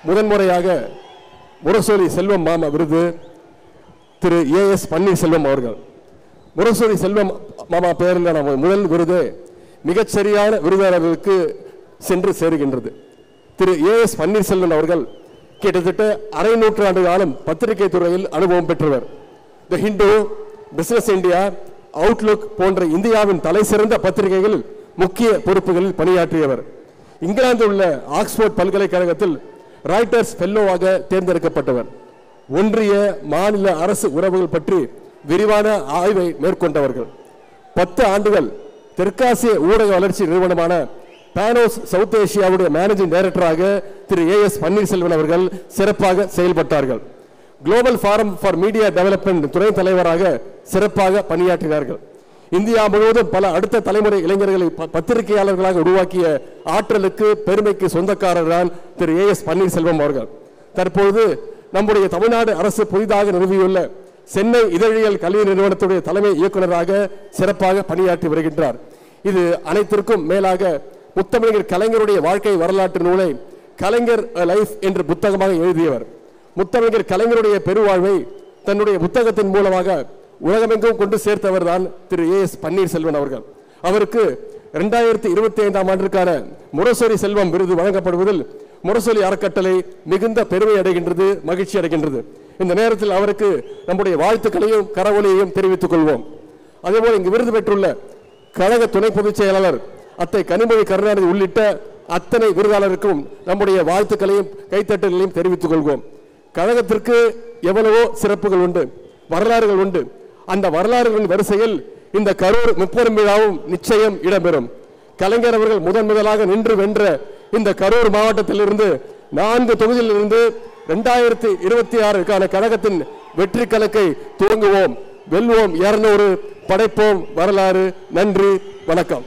முதன்முறையாக முரசொலி செல்வம் மாமா விருது திரு ஏஎஸ் பன்னீர்செல்வம் அவர்கள். முரசொலி செல்வம் மாமா பெயரில் நம்ம முதல் விருது மிகச்சரியான விருதாளர்களுக்கு சென்று சேருகின்றது. திரு ஏஎஸ் பன்னீர்செல்வம் அவர்கள் கிட்டத்தட்ட அரை நூற்றாண்டு காலம் பத்திரிகை துறையில் அனுபவம் பெற்றவர். தி ஹிந்து, பிசினஸ் இந்தியா, அவுட்லுக் போன்ற இந்தியாவின் தலை சிறந்த பத்திரிகைகளில் முக்கிய பொறுப்புகளில் பணியாற்றியவர். இங்கிலாந்தில் உள்ள ஆக்ஸ்போர்ட் பல்கலைக்கழகத்தில் ராய்டர்ஸ் ஃபெல்லோவாக தேர்ந்தெடுக்கப்பட்டவர். ஒன்றிய மாநில அரசு உறவுகள் பற்றி விரிவான ஆய்வை மேற்கொண்டவர்கள். 10 ஆண்டுகள் தெற்காசிய ஊடக வளர்ச்சி நிறுவனமான பானோஸ் சவுத் ஏசியாவுடைய மேனேஜிங் டைரக்டராக திரு ஏஎஸ் பன்னீர்செல்வம் அவர்கள் சிறப்பாக செயல்பட்டார்கள். Global forum for media development துணை தலைவராக சிறப்பாக பணியாற்றினார்கள். இந்தியா முழுவதும் பல அடுத்த தலைமுறை இளைஞர்களை பத்திரிகையாளர்களாக உருவாக்கிய ஆற்றலுக்கு பெருமைக்கு சொந்தக்காரர் தான் திரு ஏஎஸ் பன்னீர்செல்வம் அவர்கள். தற்போது நம்முடைய தமிழ்நாடு அரசு புதிதாக நிறுவியுள்ள சென்னை இதழியல் கல்வி நிறுவனத்துடைய தலைமை இயக்குநராக சிறப்பாக பணியாற்றி வருகின்றார். இது அனைத்திற்கும் மேலாக முத்தமிழர் கலைஞருடைய வாழ்க்கை வரலாற்று நூலை கலைஞர் லைஃப் என்ற புத்தகமாக எழுதியவர். முத்தமிழர் கலைஞருடைய பெருவாழ்வை தன்னுடைய புத்தகத்தின் மூலமாக உலகமெங்கும் கொண்டு சேர்த்தவர் தான் திரு ஏஎஸ் பன்னீர்செல்வம் அவர்கள். அவருக்கு 2025ஆம் ஆண்டிற்கான முரசொலி செல்வம் விருது வழங்கப்படுவதில் முரசொலி அறக்கட்டளை மிகுந்த பெருமை அடைகின்றது, மகிழ்ச்சி அடைகின்றது. இந்த நேரத்தில் அவருக்கு நம்முடைய வாழ்த்துக்களையும் கரவொலியையும் தெரிவித்துக் கொள்வோம். அதேபோல் இங்கு விருது பெற்றுள்ள கழக துணை பொதுச் செயலாளர் அத்தை கனிமொழி கருணாநிதி உள்ளிட்ட அத்தனை விருதாளருக்கும் நம்முடைய வாழ்த்துக்களையும் கைத்தட்டல்களையும் தெரிவித்துக் கொள்வோம். கழகத்திற்கு எவ்வளவோ சிறப்புகள் உண்டு, வரலாறுகள் உண்டு. அந்த வரலாறுகளின் வரிசையில் இந்த கரூர் முப்பெரும் விழாவும் நிச்சயம் இடம்பெறும். கலைஞர் அவர்கள் முதலாக நின்று வென்ற இந்த கரூர் மாவட்டத்திலிருந்து 4 தொகுதியிலிருந்து 2026க்கான கழகத்தின் வெற்றி கணக்கை துவங்குவோம். வெல்வோம் 200, படைப்போம் வரலாறு. நன்றி, வணக்கம்.